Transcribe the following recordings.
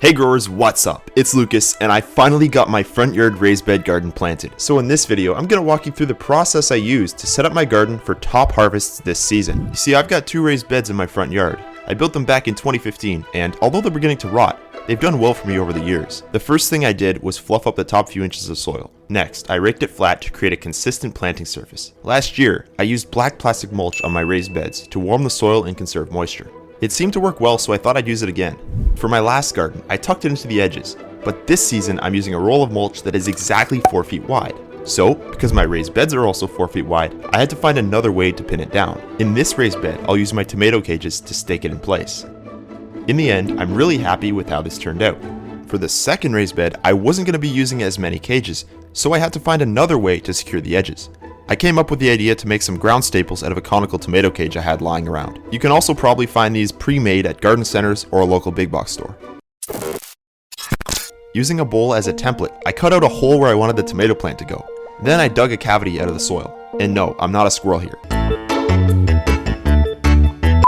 Hey growers, what's up? It's Lucas, and I finally got my front yard raised bed garden planted. So in this video, I'm going to walk you through the process I used to set up my garden for top harvests this season. You see, I've got two raised beds in my front yard. I built them back in 2015, and although they're beginning to rot, they've done well for me over the years. The first thing I did was fluff up the top few inches of soil. Next, I raked it flat to create a consistent planting surface. Last year, I used black plastic mulch on my raised beds to warm the soil and conserve moisture. It seemed to work well, so I thought I'd use it again. For my last garden, I tucked it into the edges, but this season I'm using a roll of mulch that is exactly 4 feet wide. So, because my raised beds are also 4 feet wide, I had to find another way to pin it down. In this raised bed, I'll use my tomato cages to stake it in place. In the end, I'm really happy with how this turned out. For the second raised bed, I wasn't going to be using as many cages, so I had to find another way to secure the edges. I came up with the idea to make some ground staples out of a conical tomato cage I had lying around. You can also probably find these pre-made at garden centers or a local big box store. Using a bowl as a template, I cut out a hole where I wanted the tomato plant to go. Then I dug a cavity out of the soil. And no, I'm not a squirrel here.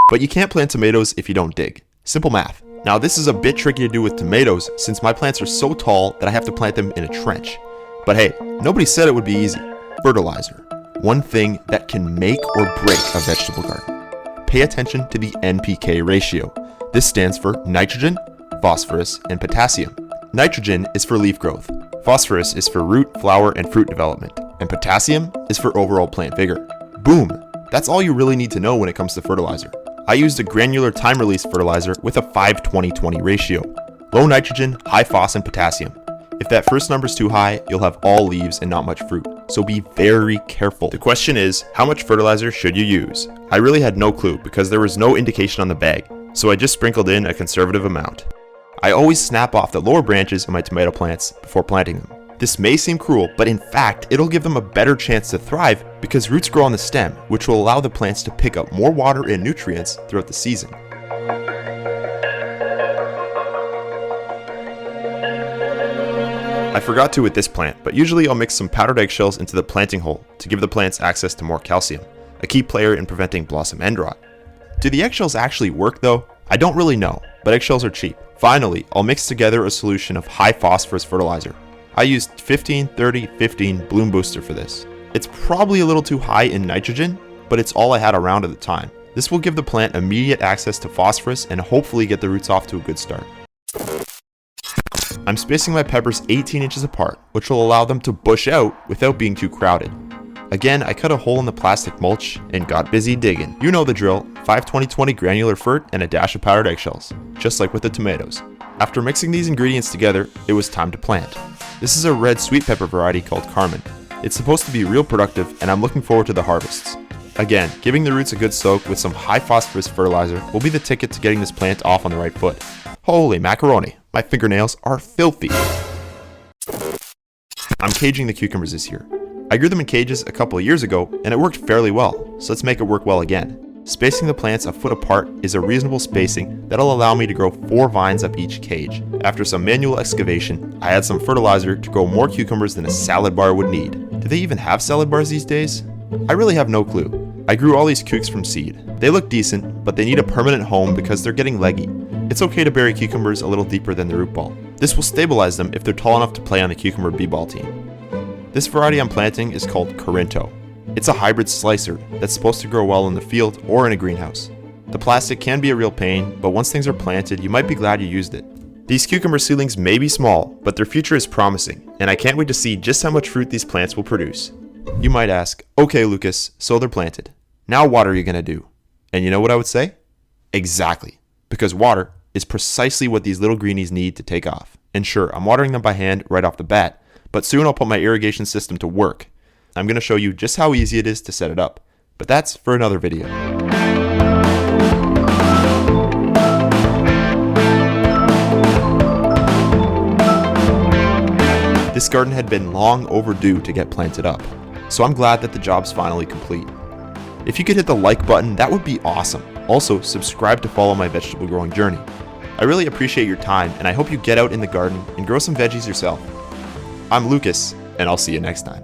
But you can't plant tomatoes if you don't dig. Simple math. Now this is a bit tricky to do with tomatoes since my plants are so tall that I have to plant them in a trench. But hey, nobody said it would be easy. Fertilizer. One thing that can make or break a vegetable garden. Pay attention to the NPK ratio. This stands for nitrogen, phosphorus, and potassium. Nitrogen is for leaf growth, phosphorus is for root, flower, and fruit development, and potassium is for overall plant vigor. Boom! That's all you really need to know when it comes to fertilizer. I used a granular time-release fertilizer with a 5-20-20 ratio. Low nitrogen, high phos, and potassium. If that first number's too high, you'll have all leaves and not much fruit, so be very careful. The question is, how much fertilizer should you use? I really had no clue because there was no indication on the bag, so I just sprinkled in a conservative amount. I always snap off the lower branches of my tomato plants before planting them. This may seem cruel, but in fact, it'll give them a better chance to thrive because roots grow on the stem, which will allow the plants to pick up more water and nutrients throughout the season. I forgot to with this plant, but usually I'll mix some powdered eggshells into the planting hole to give the plants access to more calcium, a key player in preventing blossom end rot. Do the eggshells actually work though? I don't really know, but eggshells are cheap. Finally, I'll mix together a solution of high phosphorus fertilizer. I used 15-30-15 Bloom Booster for this. It's probably a little too high in nitrogen, but it's all I had around at the time. This will give the plant immediate access to phosphorus and hopefully get the roots off to a good start. I'm spacing my peppers 18 inches apart, which will allow them to bush out without being too crowded. Again, I cut a hole in the plastic mulch and got busy digging. You know the drill, 5-20-20 granular fert and a dash of powdered eggshells, just like with the tomatoes. After mixing these ingredients together, it was time to plant. This is a red sweet pepper variety called Carmen. It's supposed to be real productive and I'm looking forward to the harvests. Again, giving the roots a good soak with some high phosphorus fertilizer will be the ticket to getting this plant off on the right foot. Holy macaroni, my fingernails are filthy. I'm caging the cucumbers this year. I grew them in cages a couple of years ago and it worked fairly well, so let's make it work well again. Spacing the plants a foot apart is a reasonable spacing that'll allow me to grow 4 vines up each cage. After some manual excavation, I add some fertilizer to grow more cucumbers than a salad bar would need. Do they even have salad bars these days? I really have no clue. I grew all these cukes from seed. They look decent, but they need a permanent home because they're getting leggy. It's okay to bury cucumbers a little deeper than the root ball. This will stabilize them if they're tall enough to play on the cucumber b-ball team. This variety I'm planting is called Corinto. It's a hybrid slicer that's supposed to grow well in the field or in a greenhouse. The plastic can be a real pain, but once things are planted, you might be glad you used it. These cucumber seedlings may be small, but their future is promising, and I can't wait to see just how much fruit these plants will produce. You might ask, okay Lucas, so they're planted. Now what are you going to do? And you know what I would say? Exactly, because water is precisely what these little greenies need to take off. And sure, I'm watering them by hand right off the bat, but soon I'll put my irrigation system to work. I'm going to show you just how easy it is to set it up, but that's for another video. This garden had been long overdue to get planted up, so I'm glad that the job's finally complete. If you could hit the like button, that would be awesome. Also, subscribe to follow my vegetable growing journey. I really appreciate your time, and I hope you get out in the garden and grow some veggies yourself. I'm Lucas, and I'll see you next time.